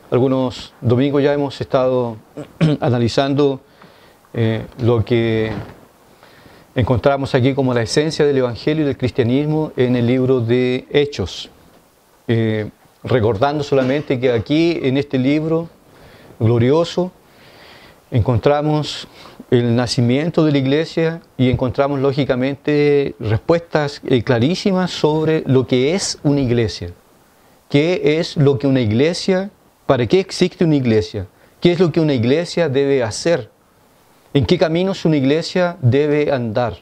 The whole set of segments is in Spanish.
algunos domingos ya hemos estado analizando lo que encontramos aquí como la esencia del Evangelio y del cristianismo en el libro de Hechos. Recordando solamente que aquí en este libro glorioso encontramos el nacimiento de la iglesia y encontramos lógicamente respuestas clarísimas sobre lo que es una iglesia. ¿Qué es lo que una iglesia? ¿Para qué existe una iglesia? ¿Qué es lo que una iglesia debe hacer? ¿En qué caminos una iglesia debe andar?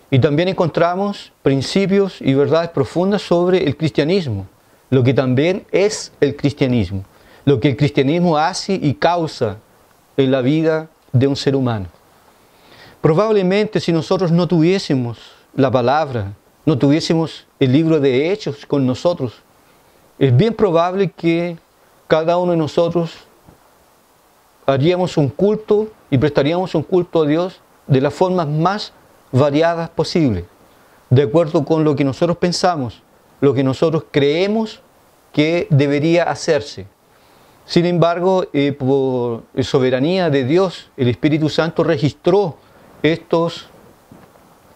Y también encontramos principios y verdades profundas sobre el cristianismo, lo que también es el cristianismo, lo que el cristianismo hace y causa en la vida de un ser humano. Probablemente si nosotros no tuviésemos la palabra, no tuviésemos el libro de Hechos con nosotros, es bien probable que cada uno de nosotros haríamos un culto y prestaríamos un culto a Dios de las formas más variadas posibles, de acuerdo con lo que nosotros pensamos, lo que nosotros creemos que debería hacerse. Sin embargo, por soberanía de Dios, el Espíritu Santo registró estos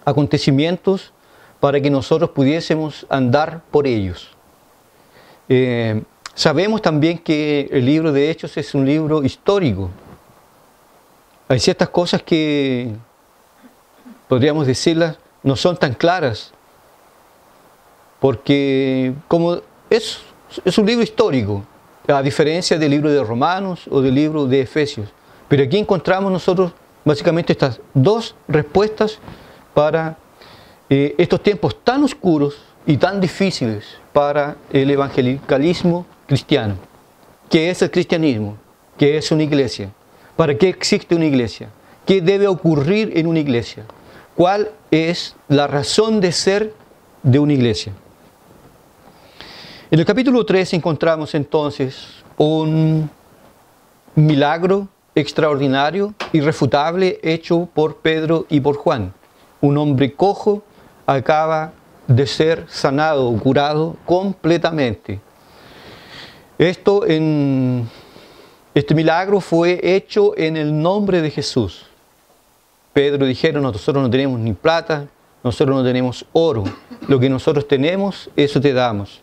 acontecimientos para que nosotros pudiésemos andar por ellos. Sabemos también que el libro de Hechos es un libro histórico. Hay ciertas cosas que, podríamos decirlas, no son tan claras, porque como es un libro histórico, a diferencia del libro de Romanos o del libro de Efesios. Pero aquí encontramos nosotros básicamente estas dos respuestas para estos tiempos tan oscuros y tan difíciles para el evangelicalismo cristiano. ¿Qué es el cristianismo? ¿Qué es una iglesia? ¿Para qué existe una iglesia? ¿Qué debe ocurrir en una iglesia? ¿Cuál es la razón de ser de una iglesia? En el capítulo 3 encontramos entonces un milagro extraordinario, irrefutable, hecho por Pedro y por Juan. Un hombre cojo acaba de ser sanado, curado completamente. Este milagro fue hecho en el nombre de Jesús. Pedro dijeron: nosotros no tenemos ni plata, nosotros no tenemos oro, lo que nosotros tenemos, eso te damos.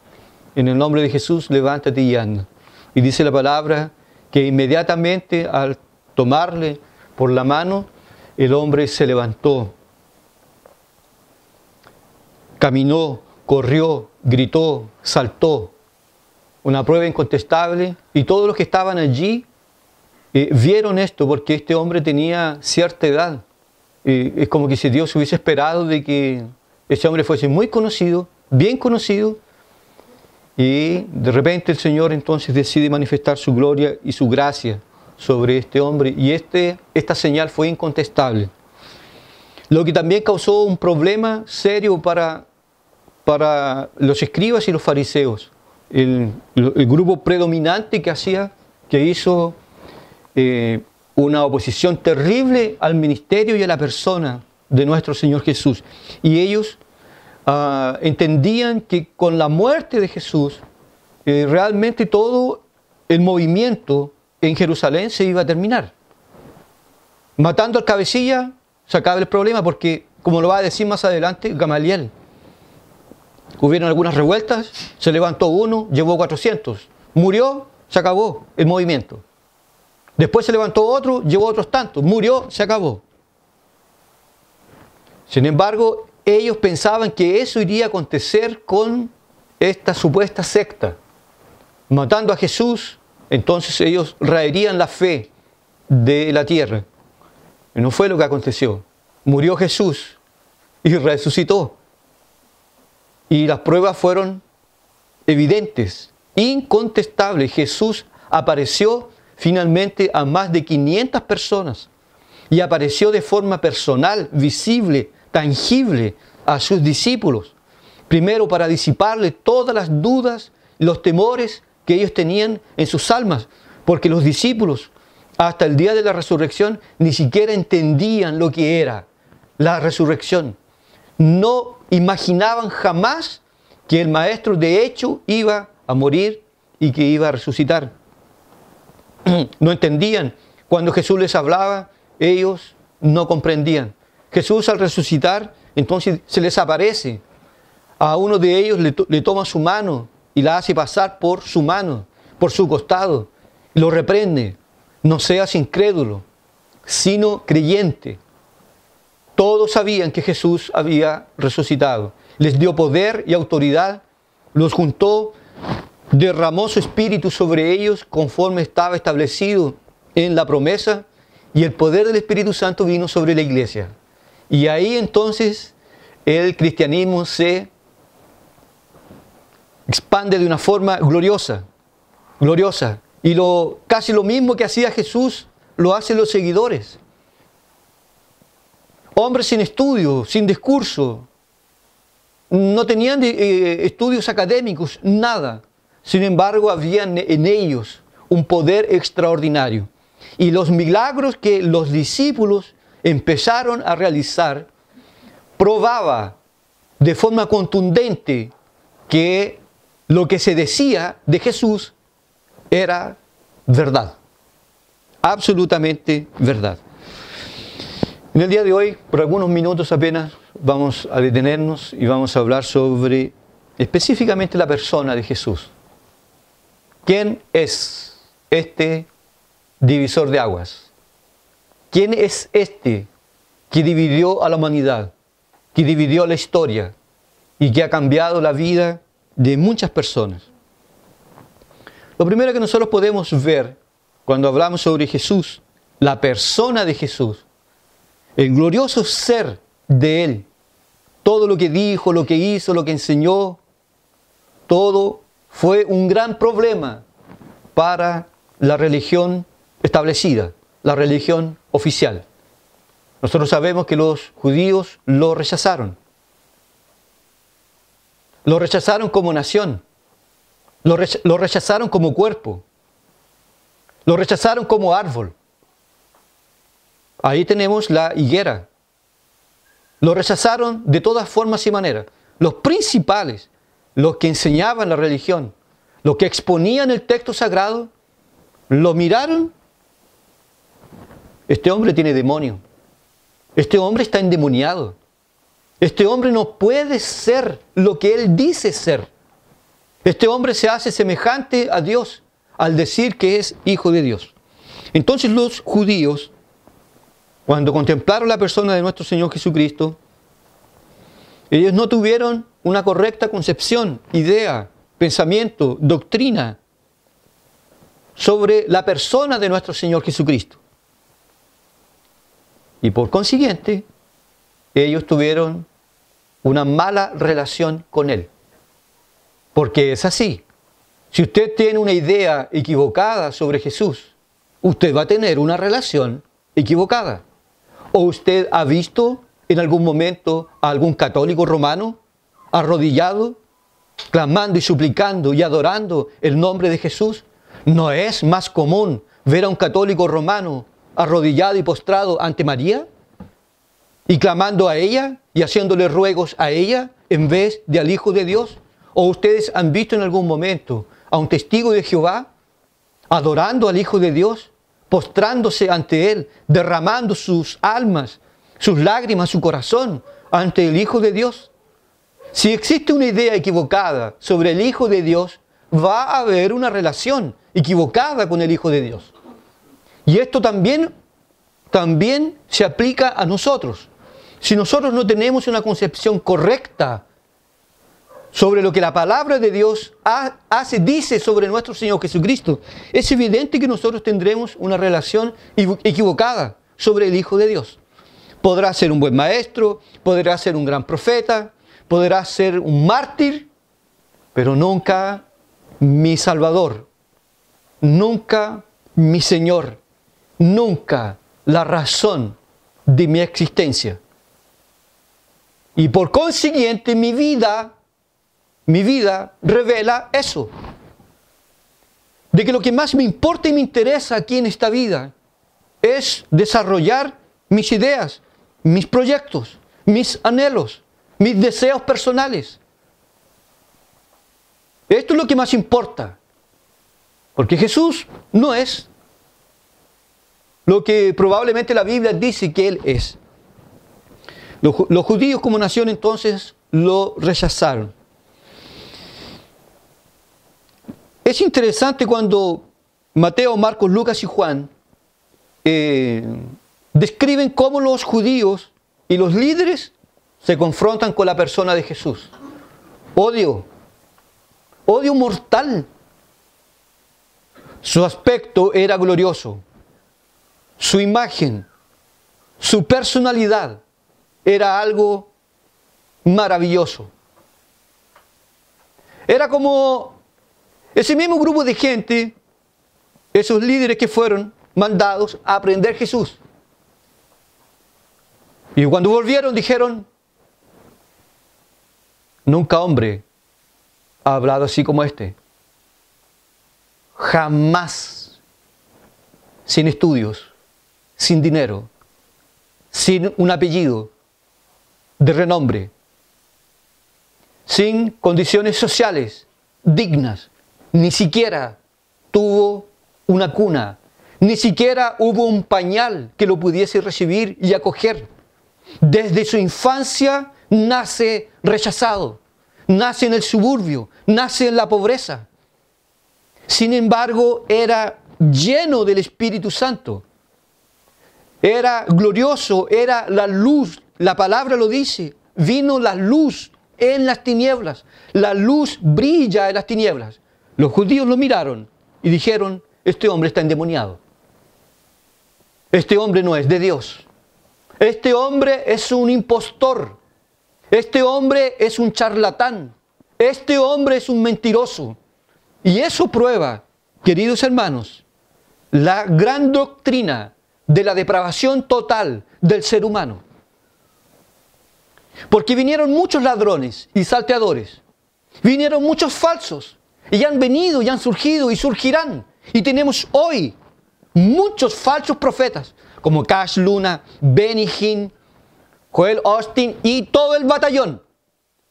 En el nombre de Jesús, levántate y anda. Y dice la palabra que inmediatamente al tomarle por la mano, el hombre se levantó, caminó, corrió, gritó, saltó. Una prueba incontestable, y todos los que estaban allí vieron esto, porque este hombre tenía cierta edad. Es como que si Dios hubiese esperado de que ese hombre fuese muy conocido, bien conocido, y de repente el Señor entonces decide manifestar su gloria y su gracia sobre este hombre, y esta señal fue incontestable. Lo que también causó un problema serio para los escribas y los fariseos, el grupo predominante que hizo una oposición terrible al ministerio y a la persona de nuestro Señor Jesús. Y ellos entendían que con la muerte de Jesús, realmente todo el movimiento en Jerusalén se iba a terminar. Matando al cabecilla, se acaba el problema, porque, como lo va a decir más adelante Gamaliel, hubieron algunas revueltas, se levantó uno, llevó 400, murió, se acabó el movimiento. Después se levantó otro, llevó otros tantos, murió, se acabó. Sin embargo, ellos pensaban que eso iría a acontecer con esta supuesta secta. Matando a Jesús, entonces ellos raerían la fe de la tierra. Y no fue lo que aconteció. Murió Jesús y resucitó. Y las pruebas fueron evidentes, incontestables. Jesús apareció finalmente a más de 500 personas. Y apareció de forma personal, visible, tangible a sus discípulos. Primero para disiparle todas las dudas, los temores que ellos tenían en sus almas. Porque los discípulos, hasta el día de la resurrección, ni siquiera entendían lo que era la resurrección. No imaginaban jamás que el Maestro de hecho iba a morir y que iba a resucitar. no entendían. Cuando Jesús les hablaba, ellos no comprendían. Jesús al resucitar, entonces se les aparece. A uno de ellos le toma su mano y la hace pasar por su mano, por su costado. Lo reprende. No seas incrédulo, sino creyente. Todos sabían que Jesús había resucitado. Les dio poder y autoridad, los juntó, derramó su espíritu sobre ellos conforme estaba establecido en la promesa, y el poder del Espíritu Santo vino sobre la iglesia. Y ahí entonces el cristianismo se expande de una forma gloriosa, gloriosa. Y casi lo mismo que hacía Jesús, lo hacen los seguidores. Hombres sin estudio, sin discurso, no tenían estudios académicos, nada. Sin embargo, había en ellos un poder extraordinario. Y los milagros que los discípulos empezaron a realizar probaba de forma contundente que lo que se decía de Jesús era verdad, absolutamente verdad. En el día de hoy, por algunos minutos apenas, vamos a detenernos y vamos a hablar sobre específicamente la persona de Jesús. ¿Quién es este divisor de aguas? ¿Quién es este que dividió a la humanidad, que dividió la historia y que ha cambiado la vida de muchas personas? Lo primero que nosotros podemos ver cuando hablamos sobre Jesús, la persona de Jesús, el glorioso ser de Él, todo lo que dijo, lo que hizo, lo que enseñó, todo fue un gran problema para la religión establecida, la religión oficial. Nosotros sabemos que los judíos lo rechazaron. Lo rechazaron como nación. Lo rechazaron como cuerpo. Lo rechazaron como árbol. Ahí tenemos la higuera. Lo rechazaron de todas formas y maneras. Los principales, los que enseñaban la religión, los que exponían el texto sagrado, lo miraron. Este hombre tiene demonio. Este hombre está endemoniado. Este hombre no puede ser lo que él dice ser. Este hombre se hace semejante a Dios al decir que es hijo de Dios. Entonces los judíos, cuando contemplaron la persona de nuestro Señor Jesucristo, ellos no tuvieron una correcta concepción, idea, pensamiento, doctrina sobre la persona de nuestro Señor Jesucristo. Y por consiguiente, ellos tuvieron una mala relación con Él. Porque es así. Si usted tiene una idea equivocada sobre Jesús, usted va a tener una relación equivocada. ¿O usted ha visto en algún momento a algún católico romano arrodillado, clamando y suplicando y adorando el nombre de Jesús? ¿No es más común ver a un católico romano arrodillado y postrado ante María y clamando a ella y haciéndole ruegos a ella en vez de al Hijo de Dios? ¿O ustedes han visto en algún momento a un testigo de Jehová adorando al Hijo de Dios, postrándose ante Él, derramando sus almas, sus lágrimas, su corazón ante el Hijo de Dios? Si existe una idea equivocada sobre el Hijo de Dios, va a haber una relación equivocada con el Hijo de Dios. Y esto también se aplica a nosotros. Si nosotros no tenemos una concepción correcta sobre lo que la palabra de Dios dice sobre nuestro Señor Jesucristo, es evidente que nosotros tendremos una relación equivocada sobre el Hijo de Dios. Podrá ser un buen maestro, podrá ser un gran profeta, podrá ser un mártir, pero nunca mi Salvador, nunca mi Señor, nunca la razón de mi existencia. Y por consiguiente mi vida revela eso. De que lo que más me importa y me interesa aquí en esta vida es desarrollar mis ideas, mis proyectos, mis anhelos, mis deseos personales. Esto es lo que más importa. Porque Jesús no es lo que probablemente la Biblia dice que Él es. Los judíos como nación entonces lo rechazaron. Es interesante cuando Mateo, Marcos, Lucas y Juan describen cómo los judíos y los líderes se confrontan con la persona de Jesús. Odio mortal. Su aspecto era glorioso. Su imagen, su personalidad era algo maravilloso. Era como ese mismo grupo de gente, esos líderes que fueron mandados a aprender Jesús. Y cuando volvieron dijeron, nunca hombre ha hablado así como este. Jamás, sin estudios, sin dinero, sin un apellido de renombre, sin condiciones sociales dignas, ni siquiera tuvo una cuna, ni siquiera hubo un pañal que lo pudiese recibir y acoger. Desde su infancia nace rechazado, nace en el suburbio, nace en la pobreza. Sin embargo, era lleno del Espíritu Santo. Era glorioso, era la luz. La palabra lo dice. Vino la luz en las tinieblas. La luz brilla en las tinieblas. Los judíos lo miraron y dijeron, este hombre está endemoniado. Este hombre no es de Dios. Este hombre es un impostor. Este hombre es un charlatán. Este hombre es un mentiroso. Y eso prueba, queridos hermanos, la gran doctrina de la depravación total del ser humano. Porque vinieron muchos ladrones y salteadores. Vinieron muchos falsos. Y han venido y han surgido y surgirán. Y tenemos hoy muchos falsos profetas, como Cash Luna, Benny Hinn, Joel Austin y todo el batallón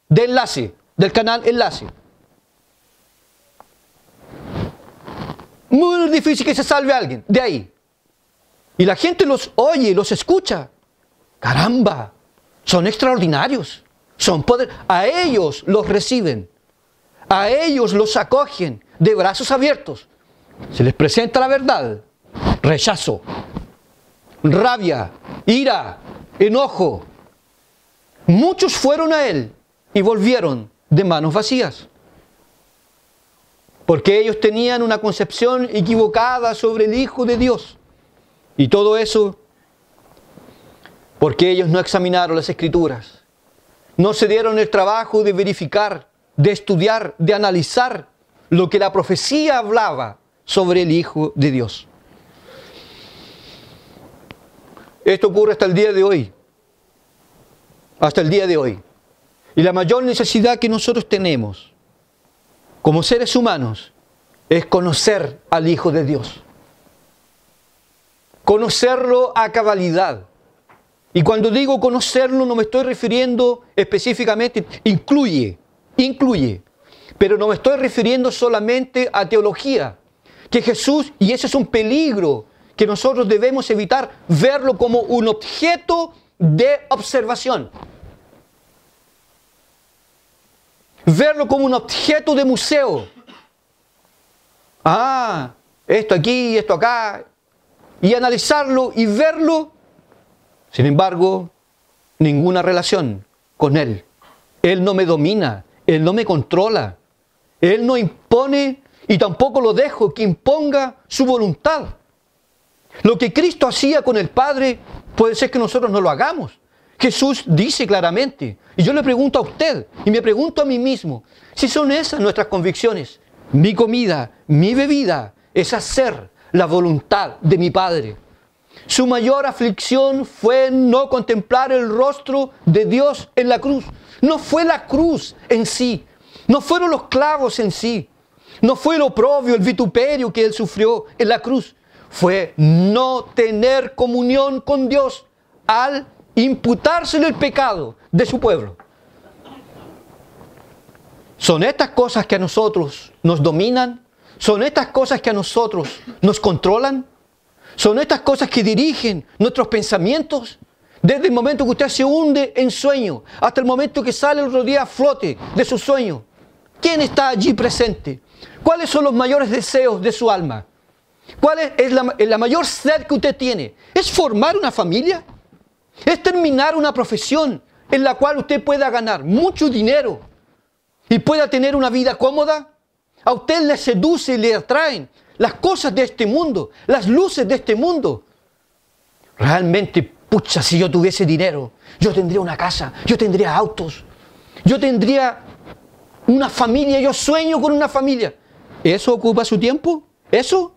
de Enlace, del canal Enlace. Muy difícil que se salve alguien de ahí. Y la gente los oye, los escucha. ¡Caramba! Son extraordinarios. Son poder. A ellos los reciben. A ellos los acogen de brazos abiertos. Se les presenta la verdad. Rechazo, rabia, ira, enojo. Muchos fueron a él y volvieron de manos vacías. Porque ellos tenían una concepción equivocada sobre el Hijo de Dios. Y todo eso porque ellos no examinaron las Escrituras. No se dieron el trabajo de verificar, de estudiar, de analizar lo que la profecía hablaba sobre el Hijo de Dios. Esto ocurre hasta el día de hoy. Hasta el día de hoy. Y la mayor necesidad que nosotros tenemos como seres humanos es conocer al Hijo de Dios. Conocerlo a cabalidad. Y cuando digo conocerlo no me estoy refiriendo específicamente, incluye, pero no me estoy refiriendo solamente a teología, que Jesús, y ese es un peligro que nosotros debemos evitar, verlo como un objeto de observación. Verlo como un objeto de museo. Ah, esto aquí, esto acá. Y analizarlo y verlo. Sin embargo, ninguna relación con Él. Él no me domina. Él no me controla. Él no impone y tampoco lo dejo que imponga su voluntad. Lo que Cristo hacía con el Padre, puede ser que nosotros no lo hagamos. Jesús dice claramente, y yo le pregunto a usted, y me pregunto a mí mismo, si son esas nuestras convicciones. Mi comida, mi bebida, es hacer la voluntad de mi Padre. Su mayor aflicción fue no contemplar el rostro de Dios en la cruz. No fue la cruz en sí, no fueron los clavos en sí, no fue el oprobio, el vituperio que Él sufrió en la cruz. Fue no tener comunión con Dios al imputársele el pecado de su pueblo. ¿Son estas cosas que a nosotros nos dominan? ¿Son estas cosas que a nosotros nos controlan? Son estas cosas que dirigen nuestros pensamientos desde el momento que usted se hunde en sueño hasta el momento que sale el otro día a flote de su sueño. ¿Quién está allí presente? ¿Cuáles son los mayores deseos de su alma? ¿Cuál es la mayor sed que usted tiene? ¿Es formar una familia? ¿Es terminar una profesión en la cual usted pueda ganar mucho dinero y pueda tener una vida cómoda? A usted le seduce y le atraen las cosas de este mundo, las luces de este mundo. Realmente, pucha, si yo tuviese dinero, yo tendría una casa, yo tendría autos, yo tendría una familia, yo sueño con una familia. ¿Eso ocupa su tiempo? ¿Eso?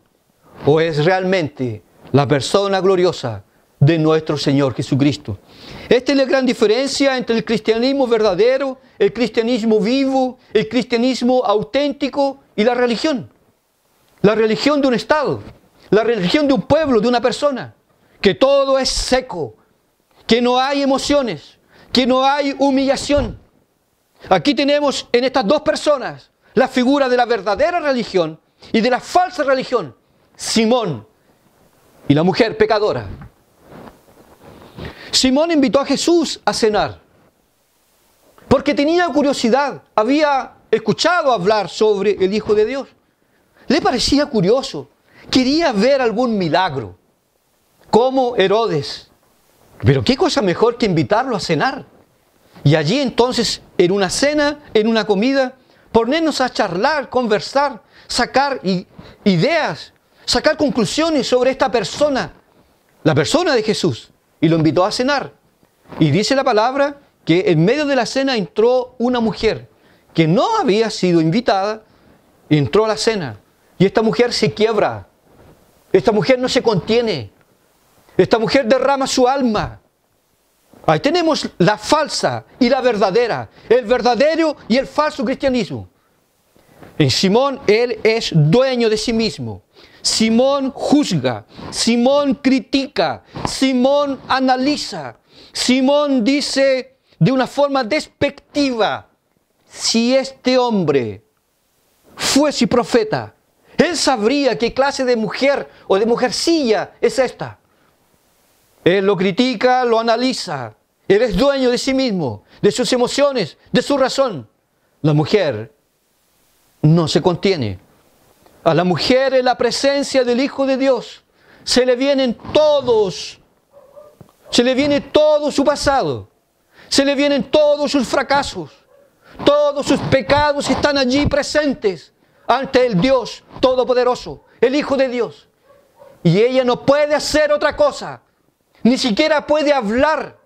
¿O es realmente la persona gloriosa de nuestro Señor Jesucristo? Esta es la gran diferencia entre el cristianismo verdadero, el cristianismo vivo, el cristianismo auténtico y la religión. La religión de un Estado, la religión de un pueblo, de una persona. Que todo es seco, que no hay emociones, que no hay humillación. Aquí tenemos en estas dos personas la figura de la verdadera religión y de la falsa religión. Simón y la mujer pecadora. Simón invitó a Jesús a cenar porque tenía curiosidad, había escuchado hablar sobre el Hijo de Dios. Le parecía curioso, quería ver algún milagro, como Herodes. Pero qué cosa mejor que invitarlo a cenar. Y allí entonces, en una cena, en una comida, ponernos a charlar, conversar, sacar ideas, sacar conclusiones sobre esta persona, la persona de Jesús. Y lo invitó a cenar. Y dice la palabra que en medio de la cena entró una mujer que no había sido invitada, entró a la cena. Y esta mujer se quiebra. Esta mujer no se contiene. Esta mujer derrama su alma. Ahí tenemos la falsa y la verdadera, el verdadero y el falso cristianismo. En Simón, él es dueño de sí mismo. Simón juzga, Simón critica, Simón analiza. Simón dice de una forma despectiva, si este hombre fuese profeta, él sabría qué clase de mujer o de mujercilla es esta. Él lo critica, lo analiza. Él es dueño de sí mismo, de sus emociones, de su razón. La mujer no se contiene. A la mujer en la presencia del Hijo de Dios se le viene todo su pasado, se le vienen todos sus fracasos, todos sus pecados están allí presentes ante el Dios Todopoderoso, el Hijo de Dios. Y ella no puede hacer otra cosa, ni siquiera puede hablar,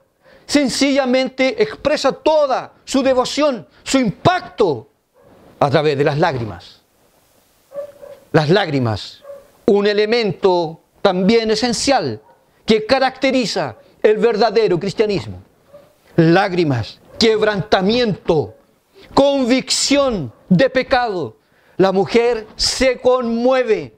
sencillamente expresa toda su devoción, su impacto a través de las lágrimas. Las lágrimas, un elemento también esencial que caracteriza el verdadero cristianismo. Lágrimas, quebrantamiento, convicción de pecado. La mujer se conmueve.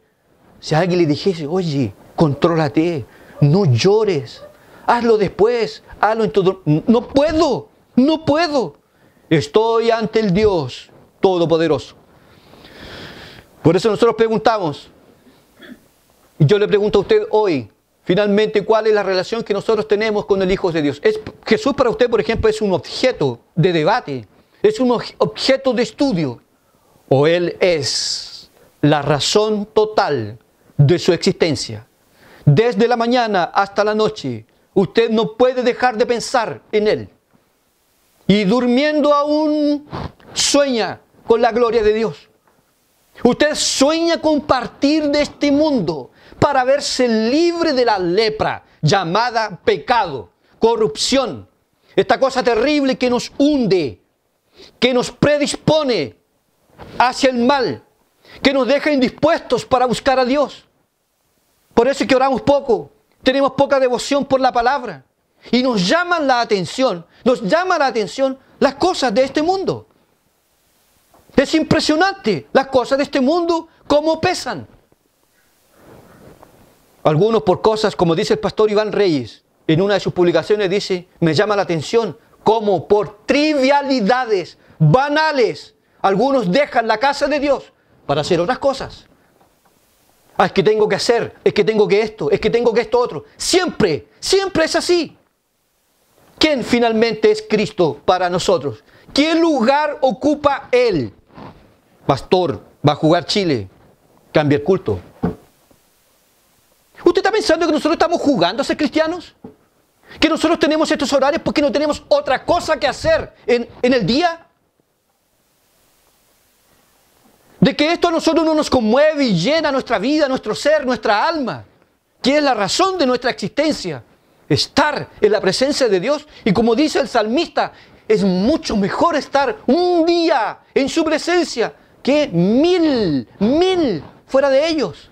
Si alguien le dijese, oye, contrólate, no llores, hazlo después, hazlo en todo. No puedo. Estoy ante el Dios Todopoderoso. Por eso nosotros preguntamos, y yo le pregunto a usted hoy, finalmente, ¿cuál es la relación que nosotros tenemos con el Hijo de Dios? Jesús para usted, por ejemplo, es un objeto de debate, es un objeto de estudio, o Él es la razón total de su existencia. Desde la mañana hasta la noche, usted no puede dejar de pensar en Él. Y durmiendo aún, sueña con la gloria de Dios. Usted sueña con partir de este mundo para verse libre de la lepra llamada pecado, corrupción, esta cosa terrible que nos hunde, que nos predispone hacia el mal, que nos deja indispuestos para buscar a Dios. Por eso es que oramos poco, tenemos poca devoción por la palabra y nos llama la atención las cosas de este mundo. Es impresionante las cosas de este mundo, cómo pesan. Algunos por cosas, como dice el pastor Iván Reyes, en una de sus publicaciones dice, me llama la atención, cómo por trivialidades banales, algunos dejan la casa de Dios para hacer otras cosas. Ah, es que tengo que hacer, es que tengo que esto, es que tengo que esto otro. Siempre, siempre es así. ¿Quién finalmente es Cristo para nosotros? ¿Qué lugar ocupa Él? Pastor, va a jugar Chile, cambia el culto. ¿Usted está pensando que nosotros estamos jugando a ser cristianos? ¿Que nosotros tenemos estos horarios porque no tenemos otra cosa que hacer en el día? De que esto a nosotros no nos conmueve y llena nuestra vida, nuestro ser, nuestra alma, que es la razón de nuestra existencia. Estar en la presencia de Dios. Y como dice el salmista, es mucho mejor estar un día en su presencia que mil fuera de ellos.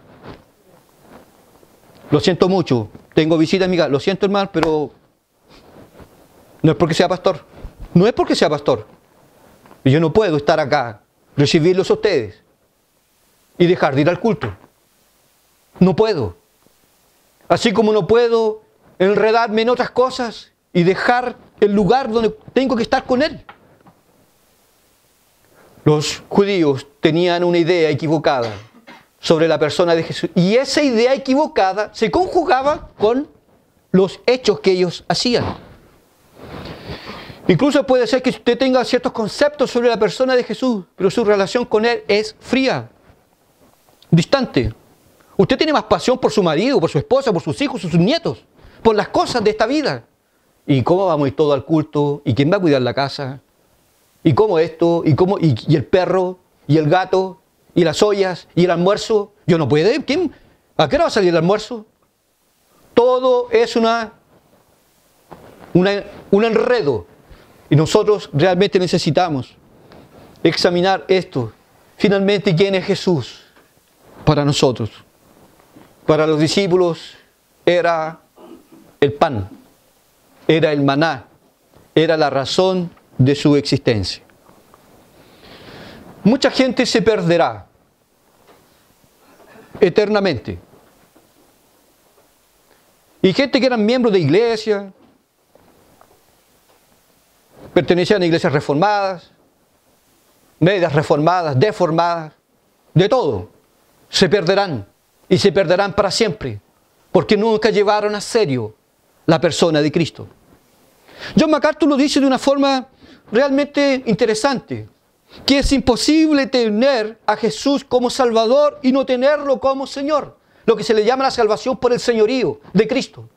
Lo siento mucho, tengo visita amiga, lo siento hermano, pero no es porque sea pastor. No es porque sea pastor. Yo no puedo estar acá, recibirlos a ustedes y dejar de ir al culto. No puedo. Así como no puedo enredarme en otras cosas y dejar el lugar donde tengo que estar con Él. Los judíos tenían una idea equivocada sobre la persona de Jesús. Y esa idea equivocada se conjugaba con los hechos que ellos hacían. Incluso puede ser que usted tenga ciertos conceptos sobre la persona de Jesús, pero su relación con Él es fría, distante. Usted tiene más pasión por su marido, por su esposa, por sus hijos, por sus nietos, por las cosas de esta vida. ¿Y cómo vamos a ir todo al culto? ¿Y quién va a cuidar la casa? ¿Y cómo esto? ¿Y el perro? ¿Y el gato? ¿Y las ollas? ¿Y el almuerzo? Yo no puedo ir. ¿Quién? ¿A qué hora va a salir el almuerzo? Todo es un enredo. Y nosotros realmente necesitamos examinar esto. Finalmente, ¿quién es Jesús para nosotros? Para los discípulos era el pan, era el maná, era la razón de su existencia. Mucha gente se perderá eternamente. Y gente que eran miembros de iglesia, pertenecían a iglesias reformadas, medias reformadas, deformadas, de todo, se perderán y se perderán para siempre, porque nunca llevaron a serio la persona de Cristo. John MacArthur lo dice de una forma realmente interesante, que es imposible tener a Jesús como Salvador y no tenerlo como Señor, lo que se le llama la salvación por el señorío de Cristo.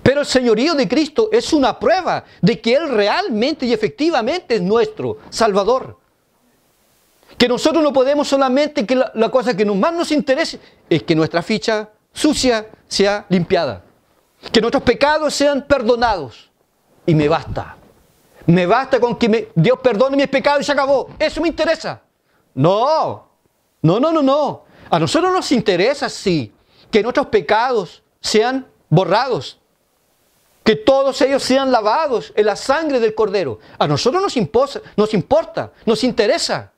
Pero el señorío de Cristo es una prueba de que Él realmente y efectivamente es nuestro Salvador. Que nosotros no podemos solamente, que la cosa que más nos interese es que nuestra ficha sucia sea limpiada. Que nuestros pecados sean perdonados. Y me basta. Me basta con que Dios perdone mis pecados y se acabó. Eso me interesa. No. No. A nosotros nos interesa, sí, que nuestros pecados sean borrados. Que todos ellos sean lavados en la sangre del Cordero. A nosotros nos importa, nos interesa.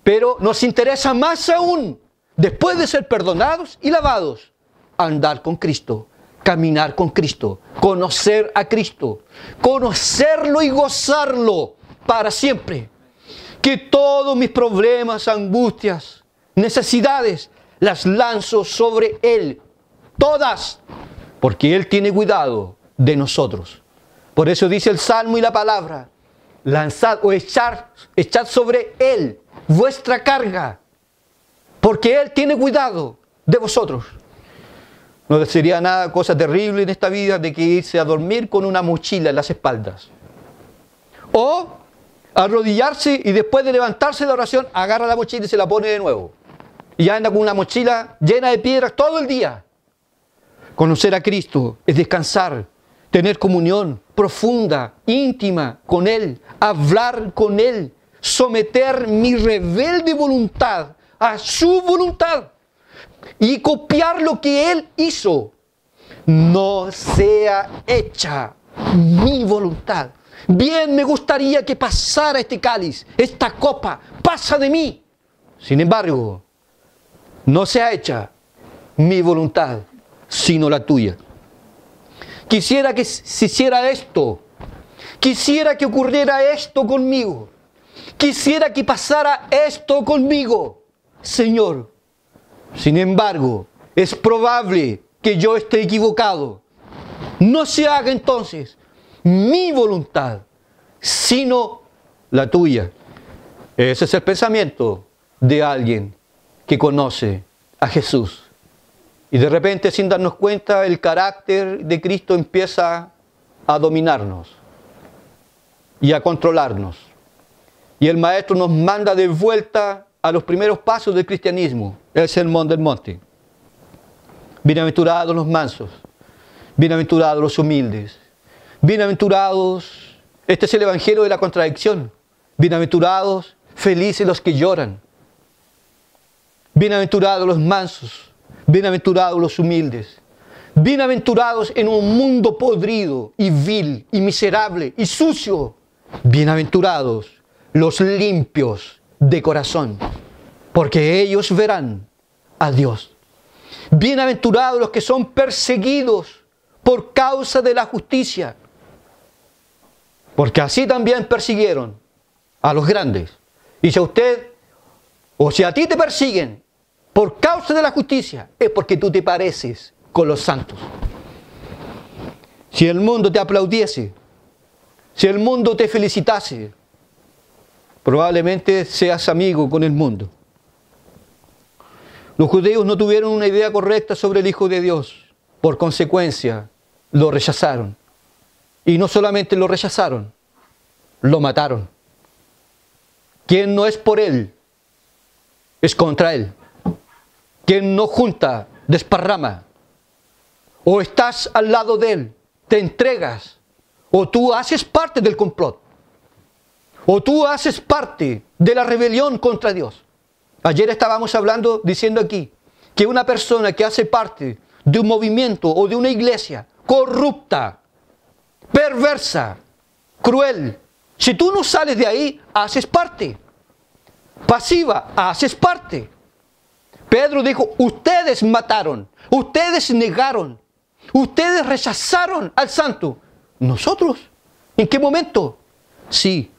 Pero nos interesa más aún, después de ser perdonados y lavados, andar con Cristo, caminar con Cristo, conocer a Cristo, conocerlo y gozarlo para siempre. Que todos mis problemas, angustias, necesidades, las lanzo sobre Él, todas, porque Él tiene cuidado de nosotros. Por eso dice el Salmo y la palabra, lanzad o echad sobre Él vuestra carga, porque Él tiene cuidado de vosotros. No sería nada, cosa terrible en esta vida de que irse a dormir con una mochila en las espaldas. O arrodillarse y después de levantarse de la oración, agarra la mochila y se la pone de nuevo. Y anda con una mochila llena de piedras todo el día. Conocer a Cristo es descansar, tener comunión profunda, íntima con Él, hablar con Él, someter mi rebelde voluntad a su voluntad y copiar lo que Él hizo. No sea hecha mi voluntad. Bien me gustaría que pasara este cáliz, esta copa, pasa de mí. Sin embargo, no sea hecha mi voluntad, sino la tuya. Quisiera que se hiciera esto. Quisiera que ocurriera esto conmigo. Quisiera que pasara esto conmigo, Señor. Sin embargo, es probable que yo esté equivocado. No se haga entonces mi voluntad, sino la tuya. Ese es el pensamiento de alguien que conoce a Jesús. Y de repente, sin darnos cuenta, el carácter de Cristo empieza a dominarnos y a controlarnos. Y el Maestro nos manda de vuelta a los primeros pasos del cristianismo, el Sermón del Monte. Bienaventurados los mansos, bienaventurados los humildes, bienaventurados, este es el Evangelio de la contradicción, bienaventurados, felices los que lloran, bienaventurados los mansos, bienaventurados los humildes, bienaventurados en un mundo podrido y vil y miserable y sucio, bienaventurados los limpios de corazón, porque ellos verán a Dios. Bienaventurados los que son perseguidos por causa de la justicia, porque así también persiguieron a los grandes. Y si a usted, o si a ti te persiguen por causa de la justicia, es porque tú te pareces con los santos. Si el mundo te aplaudiese, si el mundo te felicitase, probablemente seas amigo con el mundo. Los judíos no tuvieron una idea correcta sobre el Hijo de Dios. Por consecuencia, lo rechazaron. Y no solamente lo rechazaron, lo mataron. Quien no es por Él, es contra Él. Quien no junta, desparrama. O estás al lado de Él, te entregas, o tú haces parte del complot, o tú haces parte de la rebelión contra Dios. Ayer estábamos hablando, diciendo aquí, que una persona que hace parte de un movimiento o de una iglesia corrupta, perversa, cruel, si tú no sales de ahí, haces parte. Pasiva, haces parte. Pedro dijo, ustedes mataron, ustedes negaron, ustedes rechazaron al santo. ¿Nosotros? ¿En qué momento? Sí,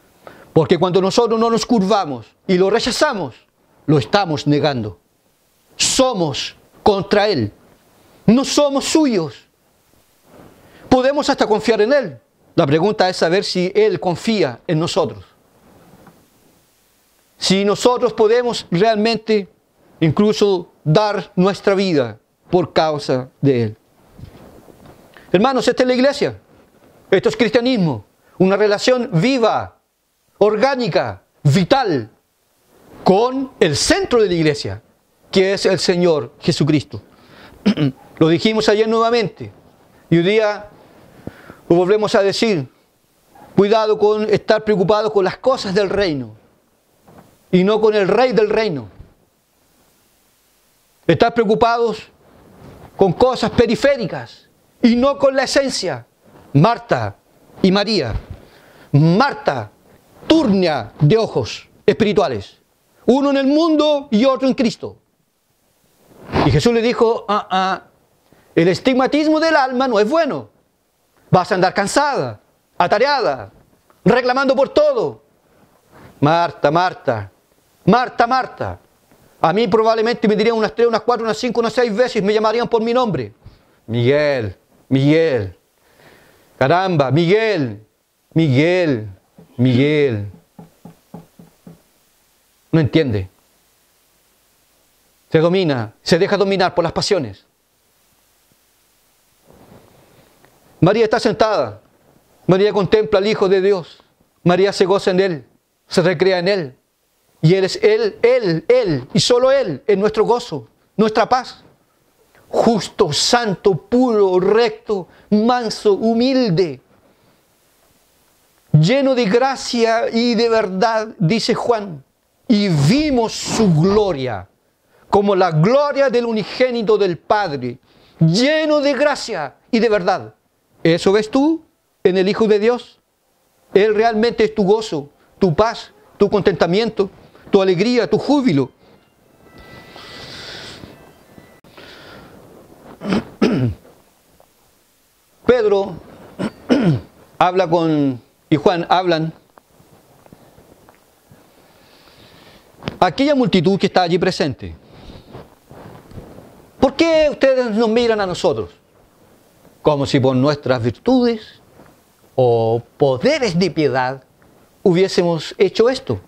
porque cuando nosotros no nos curvamos y lo rechazamos, lo estamos negando. Somos contra Él. No somos suyos. Podemos hasta confiar en Él. La pregunta es saber si Él confía en nosotros. Si nosotros podemos realmente incluso dar nuestra vida por causa de Él. Hermanos, esta es la iglesia. Esto es cristianismo. Una relación viva, orgánica, vital, con el centro de la iglesia, que es el Señor Jesucristo. Lo dijimos ayer nuevamente, y hoy día lo volvemos a decir. Cuidado con estar preocupados con las cosas del reino, y no con el Rey del reino. Estar preocupados con cosas periféricas, y no con la esencia. Marta y María. Marta, turnia de ojos espirituales. Uno en el mundo y otro en Cristo. Y Jesús le dijo, el estigmatismo del alma no es bueno. Vas a andar cansada, atareada, reclamando por todo. Marta, Marta, Marta, Marta. A mí probablemente me dirían unas 3, unas 4, unas 5, unas 6 veces, me llamarían por mi nombre. Miguel, Miguel. Caramba, Miguel, Miguel, Miguel. No entiende. Se domina, se deja dominar por las pasiones. María está sentada. María contempla al Hijo de Dios. María se goza en Él, se recrea en Él. Y Él es Él, y solo Él es nuestro gozo, nuestra paz. Justo, santo, puro, recto, manso, humilde. Lleno de gracia y de verdad, dice Juan. Y vimos su gloria, como la gloria del unigénito del Padre, lleno de gracia y de verdad. ¿Eso ves tú en el Hijo de Dios? Él realmente es tu gozo, tu paz, tu contentamiento, tu alegría, tu júbilo. Pedro habla y Juan hablan. Aquella multitud que está allí presente. ¿Por qué qué ustedes nos miran a nosotros? Como si por nuestras virtudes o poderes de piedad hubiésemos hecho esto.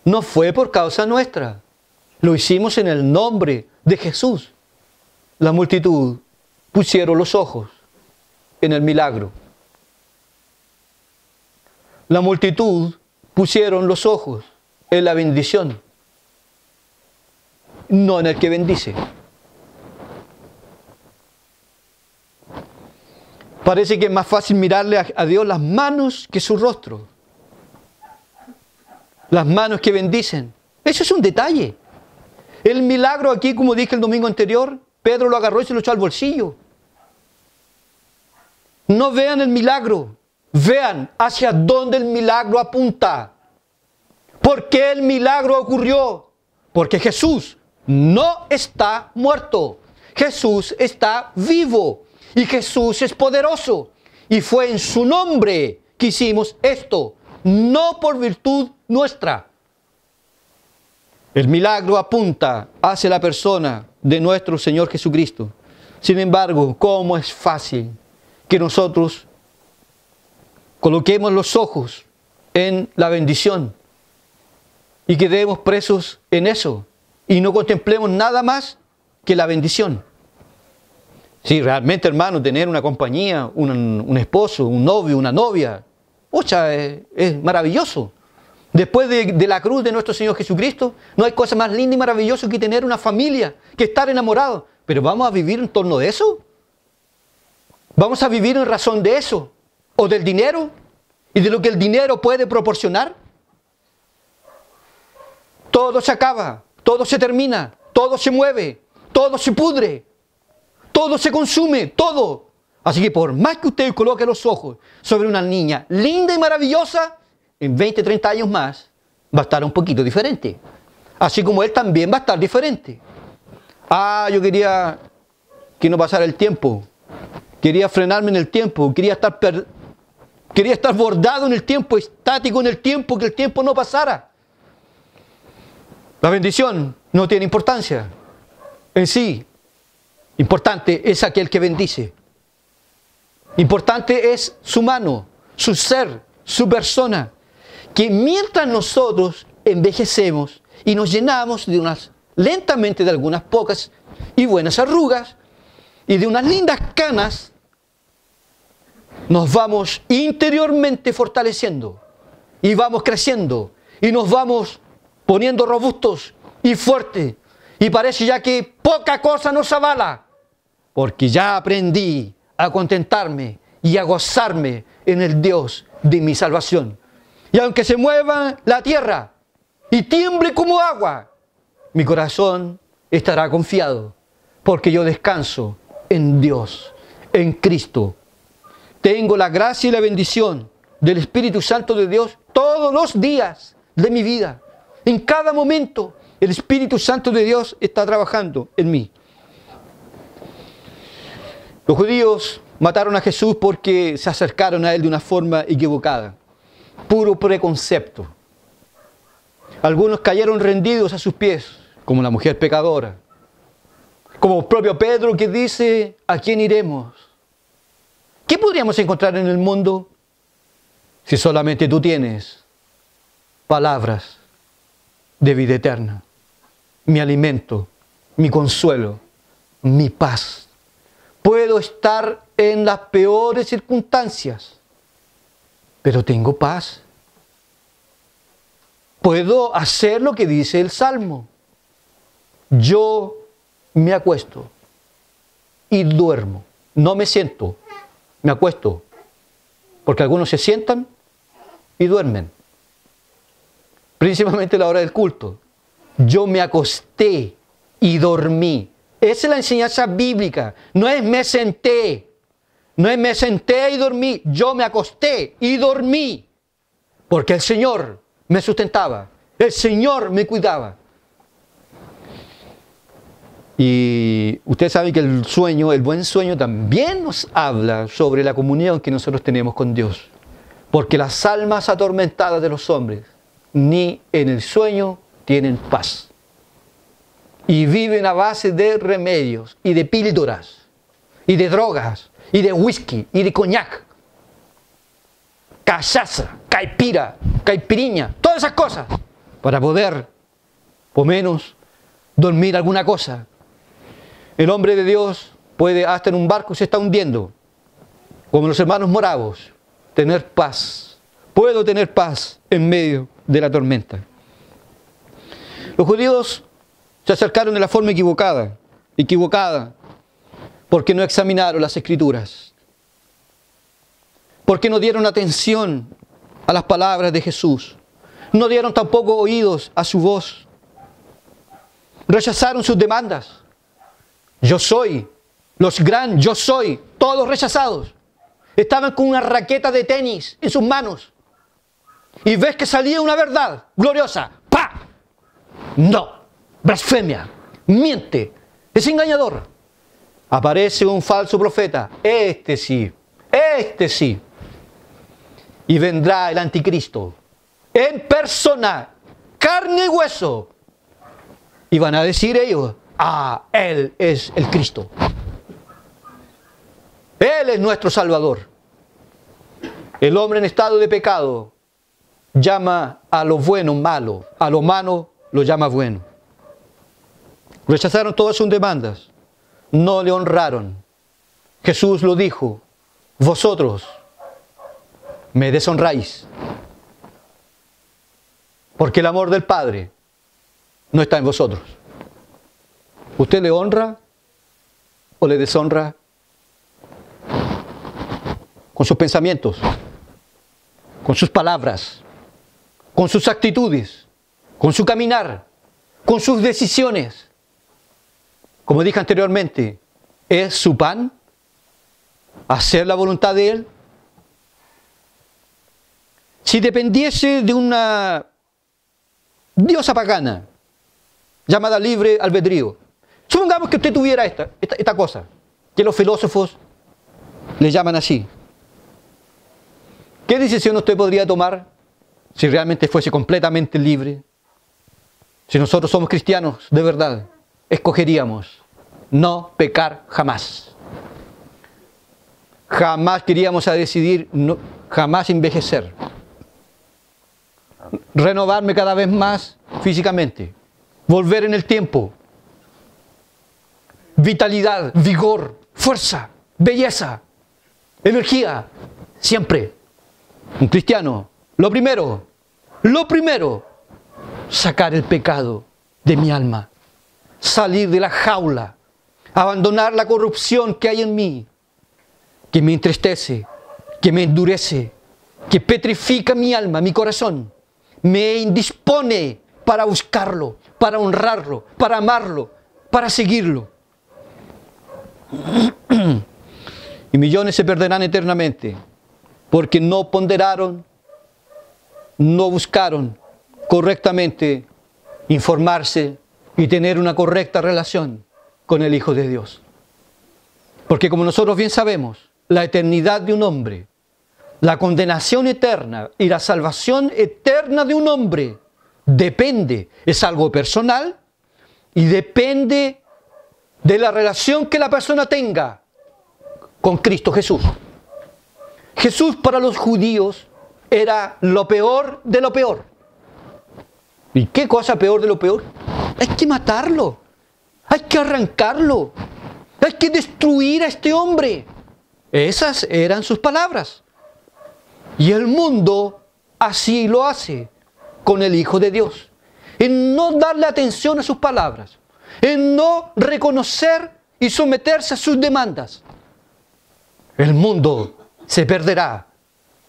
No fue por causa nuestra. Lo hicimos en el nombre de Jesús. La multitud pusieron los ojos en el milagro. La multitud pusieron los ojos en la bendición, no en el que bendice. Parece que es más fácil mirarle a Dios las manos que su rostro. Las manos que bendicen. Eso es un detalle. El milagro aquí, como dije el domingo anterior, Pedro lo agarró y se lo echó al bolsillo. No vean el milagro. Vean hacia dónde el milagro apunta. ¿Por qué el milagro ocurrió? Porque Jesús no está muerto. Jesús está vivo. Y Jesús es poderoso. Y fue en su nombre que hicimos esto. No por virtud nuestra. El milagro apunta hacia la persona de nuestro Señor Jesucristo. Sin embargo, ¿cómo es fácil que nosotros coloquemos los ojos en la bendición y quedemos presos en eso y no contemplemos nada más que la bendición? Sí, realmente, hermano, tener una compañía, un esposo, un novio, una novia, es maravilloso. Después de la cruz de nuestro Señor Jesucristo, no hay cosa más linda y maravillosa que tener una familia, que estar enamorado. Pero ¿vamos a vivir en torno de eso? ¿Vamos a vivir en razón de eso? ¿O del dinero? ¿Y de lo que el dinero puede proporcionar? Todo se acaba, todo se termina, todo se mueve, todo se pudre, todo se consume, todo. Así que por más que usted coloque los ojos sobre una niña linda y maravillosa, en 20, 30 años más va a estar un poquito diferente. Así como él también va a estar diferente. Yo quería que no pasara el tiempo. Quería frenarme en el tiempo. Quería estar bordado en el tiempo, estático en el tiempo, que el tiempo no pasara. La bendición no tiene importancia en sí. Importante es aquel que bendice. Importante es su mano, su ser, su persona. Que mientras nosotros envejecemos y nos llenamos lentamente de algunas pocas y buenas arrugas y de unas lindas canas, nos vamos interiormente fortaleciendo y vamos creciendo y nos vamos poniendo robustos y fuertes, y parece ya que poca cosa nos avala, porque ya aprendí a contentarme y a gozarme en el Dios de mi salvación. Y aunque se mueva la tierra y tiemble como agua, mi corazón estará confiado, porque yo descanso en Dios, en Cristo. Tengo la gracia y la bendición del Espíritu Santo de Dios todos los días de mi vida. En cada momento el Espíritu Santo de Dios está trabajando en mí. Los judíos mataron a Jesús porque se acercaron a Él de una forma equivocada. Puro preconcepto. Algunos cayeron rendidos a sus pies, como la mujer pecadora. Como el propio Pedro, que dice: ¿a quién iremos? ¿Qué podríamos encontrar en el mundo si solamente tú tienes palabras de vida eterna? Mi alimento, mi consuelo, mi paz. Puedo estar en las peores circunstancias, pero tengo paz. Puedo hacer lo que dice el Salmo. Yo me acuesto y duermo. No me siento, me acuesto. Porque algunos se sientan y duermen. Principalmente a la hora del culto. Yo me acosté y dormí. Esa es la enseñanza bíblica. No es me senté. No es me senté y dormí. Yo me acosté y dormí. Porque el Señor me sustentaba. El Señor me cuidaba. Y usted sabe que el sueño, el buen sueño, también nos habla sobre la comunión que nosotros tenemos con Dios. Porque las almas atormentadas de los hombres ni en el sueño tienen paz. y viven a base de remedios y de píldoras y de drogas y de whisky y de coñac, cachaza, caipira, caipiriña, todas esas cosas para poder, por menos, dormir alguna cosa. El hombre de Dios puede hasta en un barco se está hundiendo, como los hermanos moravos, tener paz. Puedo tener paz en medio de la tormenta. Los judíos se acercaron de la forma equivocada, porque no examinaron las Escrituras, porque no dieron atención a las palabras de Jesús, no dieron tampoco oídos a su voz, rechazaron sus demandas. Yo soy, yo soy, todos rechazados. Estaban con una raqueta de tenis en sus manos. Y ves que salía una verdad gloriosa. ¡Pah! No, blasfemia, miente, es engañador. Aparece un falso profeta. Este sí. Y vendrá el anticristo en persona, carne y hueso. Y van a decir ellos, Él es el Cristo. Él es nuestro Salvador. El hombre en estado de pecado llama a lo bueno malo, a lo malo lo llama bueno. Rechazaron todas sus demandas, no le honraron. Jesús lo dijo, vosotros me deshonráis, porque el amor del Padre no está en vosotros. ¿Usted le honra o le deshonra? Con sus pensamientos, con sus palabras, con sus actitudes, con su caminar, con sus decisiones. Como dije anteriormente, ¿es su pan hacer la voluntad de Él? Si dependiese de una diosa pagana llamada libre albedrío, supongamos que usted tuviera esta cosa, que los filósofos le llaman así. ¿Qué decisión usted podría tomar si realmente fuese completamente libre? Si nosotros somos cristianos de verdad, escogeríamos no pecar jamás. Jamás queríamos decidir, jamás envejecer. Renovarme cada vez más físicamente. Volver en el tiempo. Vitalidad, vigor, fuerza, belleza, energía, siempre. Un cristiano, lo primero, sacar el pecado de mi alma, salir de la jaula, abandonar la corrupción que hay en mí, que me entristece, que me endurece, que petrifica mi alma, mi corazón, me indispone para buscarlo, para honrarlo, para amarlo, para seguirlo. Y millones se perderán eternamente, porque no ponderaron, no buscaron correctamente informarse y tener una correcta relación con el Hijo de Dios. Porque como nosotros bien sabemos, la eternidad de un hombre, la condenación eterna y la salvación eterna de un hombre depende, es algo personal y depende de la relación que la persona tenga con Cristo Jesús. Jesús para los judíos era lo peor de lo peor. ¿Y qué cosa peor de lo peor? Hay que matarlo, hay que arrancarlo, hay que destruir a este hombre. Esas eran sus palabras. Y el mundo así lo hace con el Hijo de Dios. En no darle atención a sus palabras, en no reconocer y someterse a sus demandas. El mundo se perderá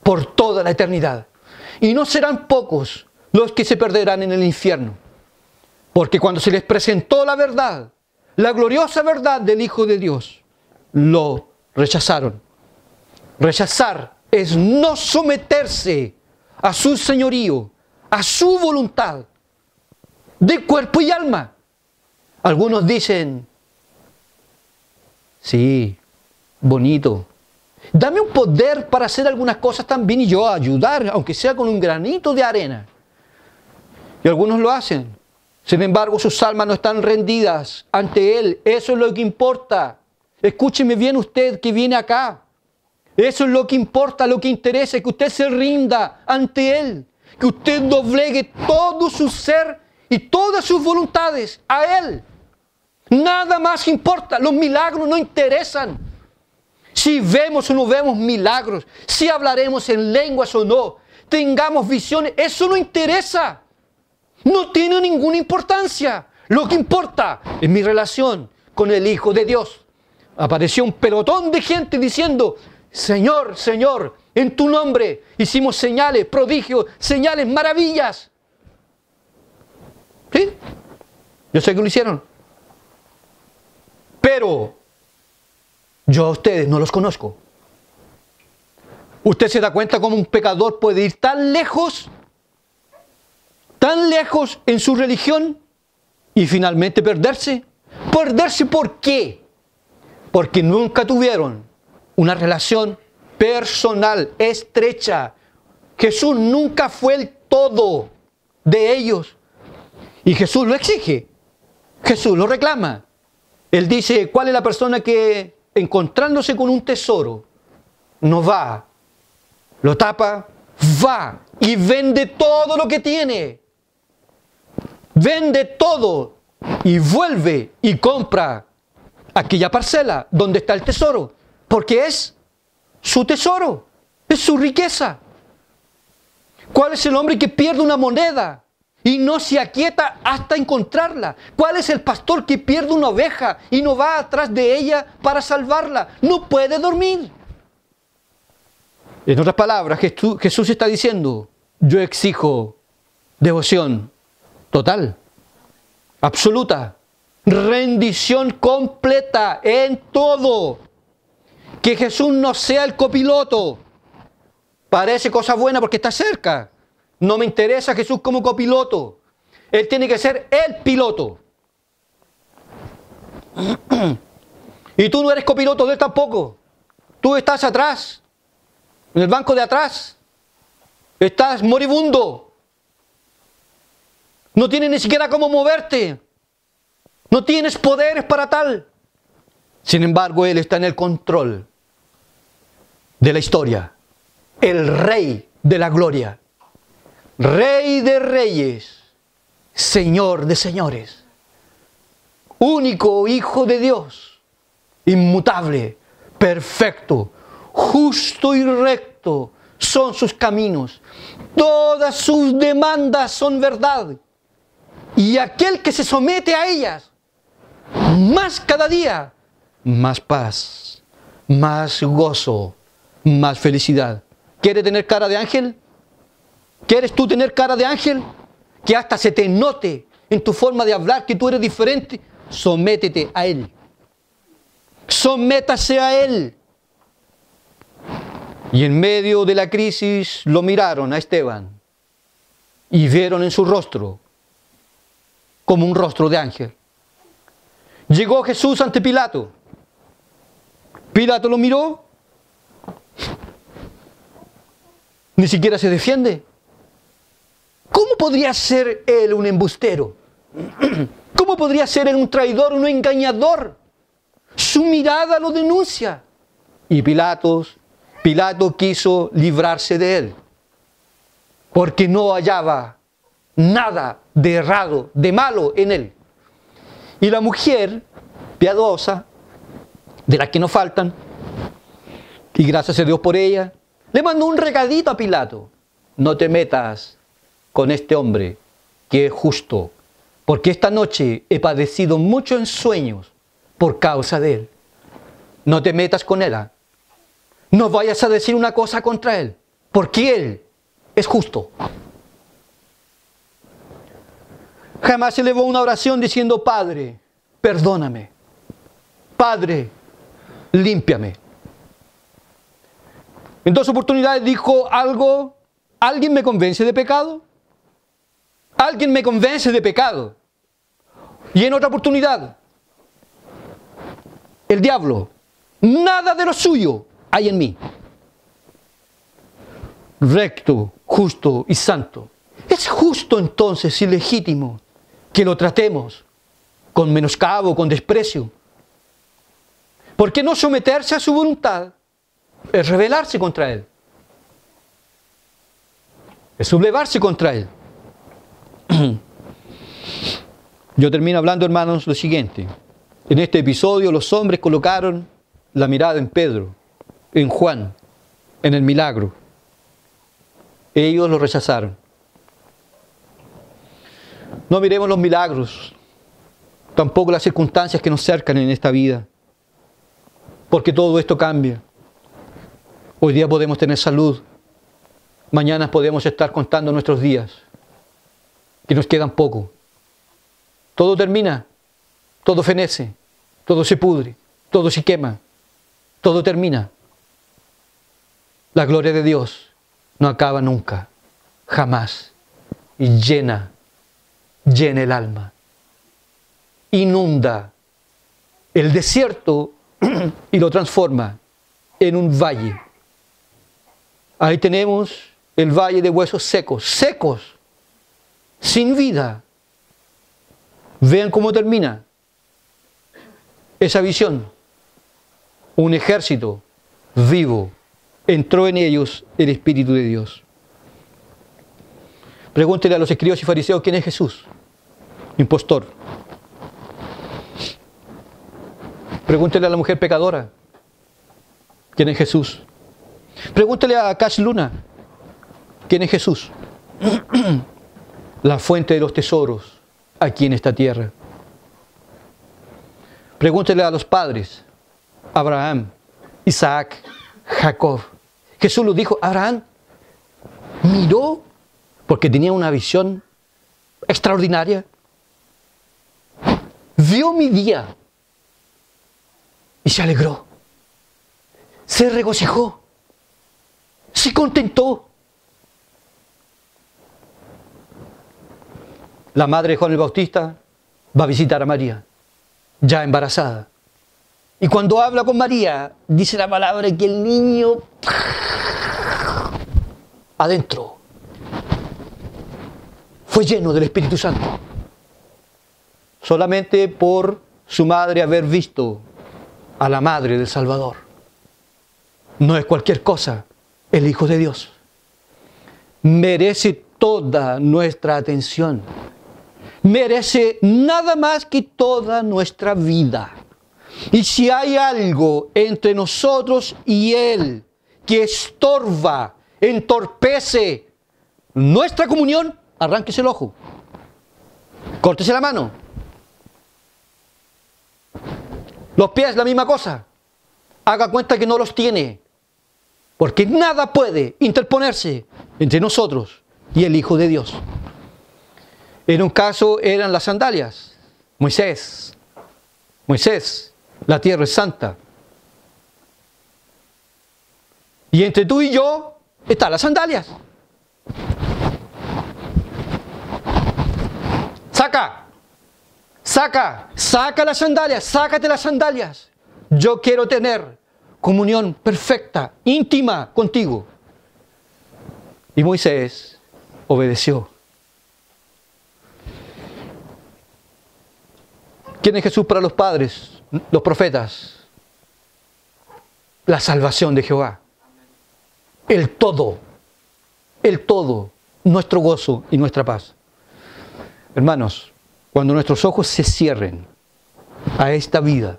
por toda la eternidad. Y no serán pocos los que se perderán en el infierno. Porque cuando se les presentó la verdad, la gloriosa verdad del Hijo de Dios, lo rechazaron. Rechazar es no someterse a su señorío, a su voluntad, de cuerpo y alma. Algunos dicen, sí, bonito, dame un poder para hacer algunas cosas también y yo ayudar, aunque sea con un granito de arena. Y algunos lo hacen. Sin embargo, sus almas no están rendidas ante Él. Eso es lo que importa. Escúcheme bien usted que viene acá. Eso es lo que importa, lo que interesa, que usted se rinda ante Él. Que usted doblegue todo su ser y todas sus voluntades a Él. Nada más importa. Los milagros no interesan. Si vemos o no vemos milagros, si hablaremos en lenguas o no, tengamos visiones, eso no interesa. No tiene ninguna importancia. Lo que importa es mi relación con el Hijo de Dios. Apareció un pelotón de gente diciendo: Señor, Señor, en tu nombre hicimos señales, prodigios, señales, maravillas. ¿Sí? Yo sé que lo hicieron. Pero yo a ustedes no los conozco. ¿Usted se da cuenta cómo un pecador puede ir tan lejos en su religión y finalmente perderse? ¿Perderse por qué? Porque nunca tuvieron una relación personal, estrecha. Jesús nunca fue el todo de ellos. Y Jesús lo exige. Jesús lo reclama. Él dice: ¿cuál es la persona que, encontrándose con un tesoro, no va, lo tapa, va y vende todo lo que tiene? Vende todo y vuelve y compra aquella parcela donde está el tesoro, porque es su tesoro, es su riqueza. ¿Cuál es el hombre que pierde una moneda y no se aquieta hasta encontrarla? ¿Cuál es el pastor que pierde una oveja y no va atrás de ella para salvarla? No puede dormir. En otras palabras, Jesús está diciendo: yo exijo devoción total, absoluta, rendición completa en todo. Que Jesús no sea el copiloto. Parece cosa buena porque está cerca. No me interesa Jesús como copiloto. Él tiene que ser el piloto. Y tú no eres copiloto de él tampoco. Tú estás atrás, en el banco de atrás. Estás moribundo. No tienes ni siquiera cómo moverte. No tienes poderes para tal. Sin embargo, Él está en el control de la historia. El Rey de la gloria. Rey de reyes. Señor de señores. Único Hijo de Dios. Inmutable. Perfecto. Justo y recto son sus caminos. Todas sus demandas son verdad. Y aquel que se somete a ellas, más cada día, más paz, más gozo, más felicidad. ¿Quieres tener cara de ángel? ¿Quieres tú tener cara de ángel? Que hasta se te note en tu forma de hablar que tú eres diferente. Sométete a Él. Sométase a Él. Y en medio de la crisis lo miraron a Esteban y vieron en su rostro como un rostro de ángel. Llegó Jesús ante Pilato. Pilato lo miró. Ni siquiera se defiende. ¿Cómo podría ser él un embustero? ¿Cómo podría ser él un traidor, un engañador? Su mirada lo denuncia. Y Pilato quiso librarse de él, porque no hallaba nada de errado, de malo en él. Y la mujer piadosa, de las que no faltan, y gracias a Dios por ella, le mandó un recadito a Pilato: no te metas con este hombre que es justo, porque esta noche he padecido mucho en sueños por causa de él. No te metas con él. No vayas a decir una cosa contra él, porque él es justo. Jamás elevó una oración diciendo: Padre, perdóname. Padre, límpiame. En dos oportunidades dijo algo: ¿alguien me convence de pecado? ¿Alguien me convence de pecado? Y en otra oportunidad, el diablo: nada de lo suyo hay en mí. Recto, justo y santo. ¿Es justo entonces y legítimo que lo tratemos con menoscabo, con desprecio. ¿Por qué no someterse a su voluntad? Es rebelarse contra Él. Es sublevarse contra Él. Yo termino hablando, hermanos, lo siguiente. En este episodio los hombres colocaron la mirada en Pedro, en Juan, en el milagro. Ellos lo rechazaron. No miremos los milagros, tampoco las circunstancias que nos cercan en esta vida, porque todo esto cambia. Hoy día podemos tener salud, mañana podemos estar contando nuestros días, que nos quedan poco. Todo termina, todo fenece, todo se pudre, todo se quema, todo termina. La gloria de Dios no acaba nunca, jamás, y llena el alma, inunda el desierto y lo transforma en un valle. Ahí tenemos el valle de huesos secos, secos, sin vida. Vean cómo termina esa visión. Un ejército vivo. Entró en ellos el Espíritu de Dios. Pregúntele a los escribas y fariseos quién es Jesús. Impostor. Pregúntele a la mujer pecadora quién es Jesús. Pregúntele a Cash Luna quién es Jesús. La fuente de los tesoros aquí en esta tierra. Pregúntele a los padres, Abraham, Isaac, Jacob. Jesús lo dijo, Abraham miró porque tenía una visión extraordinaria. Vio mi día y se alegró, se regocijó, se contentó. La madre de Juan el Bautista va a visitar a María, ya embarazada. Y cuando habla con María, dice la palabra que el niño adentro fue lleno del Espíritu Santo. Solamente por su madre haber visto a la madre del Salvador. No es cualquier cosa, el Hijo de Dios. Merece toda nuestra atención. Merece nada más que toda nuestra vida. Y si hay algo entre nosotros y Él que estorba, entorpece nuestra comunión, arránquese el ojo, córtese la mano. Los pies, la misma cosa. Haga cuenta que no los tiene, porque nada puede interponerse entre nosotros y el Hijo de Dios. En un caso eran las sandalias. Moisés, la tierra es santa. Y entre tú y yo están las sandalias. Saca las sandalias, sácate las sandalias. Yo quiero tener comunión perfecta, íntima contigo. Y Moisés obedeció. ¿Quién es Jesús para los padres, los profetas? La salvación de Jehová. El todo, nuestro gozo y nuestra paz. Hermanos, cuando nuestros ojos se cierren a esta vida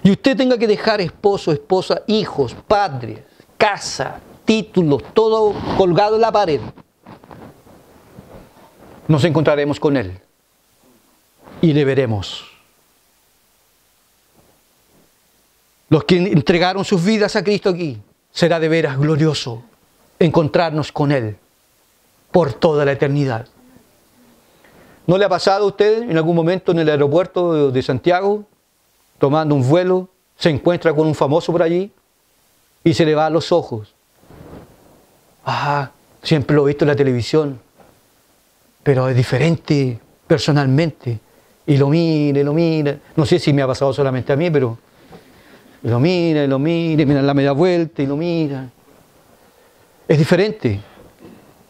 y usted tenga que dejar esposo, esposa, hijos, padres, casa, títulos, todo colgado en la pared, nos encontraremos con Él y le veremos. Los que entregaron sus vidas a Cristo aquí, será de veras glorioso encontrarnos con Él por toda la eternidad. ¿No le ha pasado a usted en algún momento en el aeropuerto de Santiago, tomando un vuelo, se encuentra con un famoso por allí y se le va a los ojos? Siempre lo he visto en la televisión, pero es diferente personalmente. Y lo mira. No sé si me ha pasado solamente a mí, pero lo mira, mira la media vuelta y lo mira. Es diferente.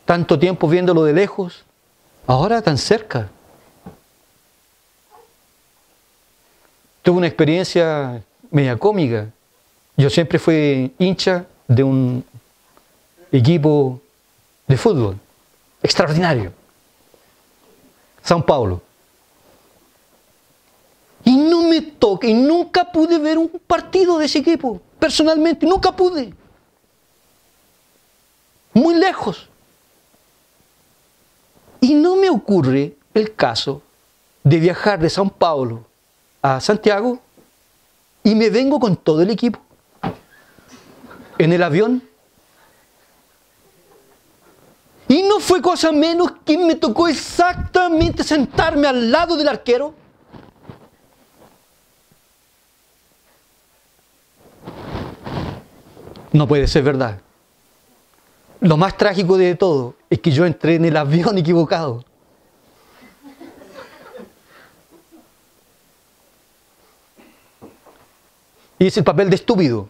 Tanto tiempo viéndolo de lejos, ahora tan cerca. tuve una experiencia media cómica. Yo siempre fui hincha de un equipo de fútbol extraordinario, São Paulo. Y no me toca, y nunca pude ver un partido de ese equipo, personalmente, nunca pude. Muy lejos. Y no me ocurre el caso de viajar de São Paulo a Santiago y me vengo con todo el equipo en el avión. Y no fue cosa menos que me tocó exactamente sentarme al lado del arquero. No puede ser verdad. Lo más trágico de todo es que yo entré en el avión equivocado. Hice el papel de estúpido.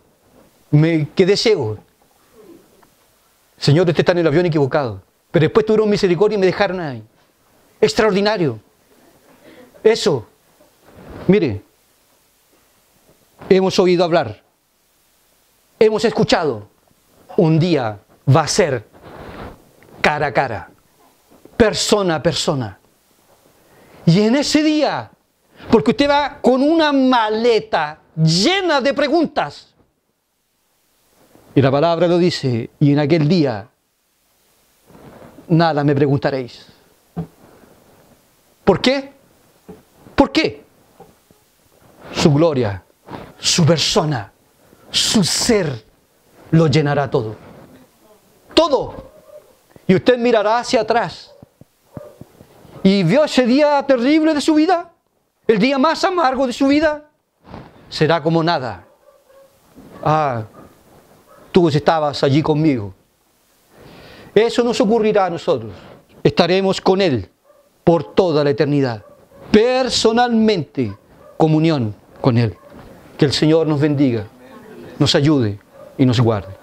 Me quedé ciego. Señor, usted está en el avión equivocado. Pero después tuvieron misericordia y me dejaron ahí. Extraordinario. Eso. Mire, hemos oído hablar. Hemos escuchado. Un día va a ser cara a cara. Persona a persona. Y en ese día, porque usted va con una maleta llena de preguntas. Y la palabra lo dice, y en aquel día nada me preguntaréis. ¿Por qué? ¿Por qué? Su gloria, su persona, su ser lo llenará todo. Todo. Y usted mirará hacia atrás. Y vio ese día terrible de su vida, el día más amargo de su vida, será como nada. Ah, tú estabas allí conmigo. Eso nos ocurrirá a nosotros. Estaremos con Él por toda la eternidad. Personalmente, comunión con Él. Que el Señor nos bendiga, nos ayude y nos guarde.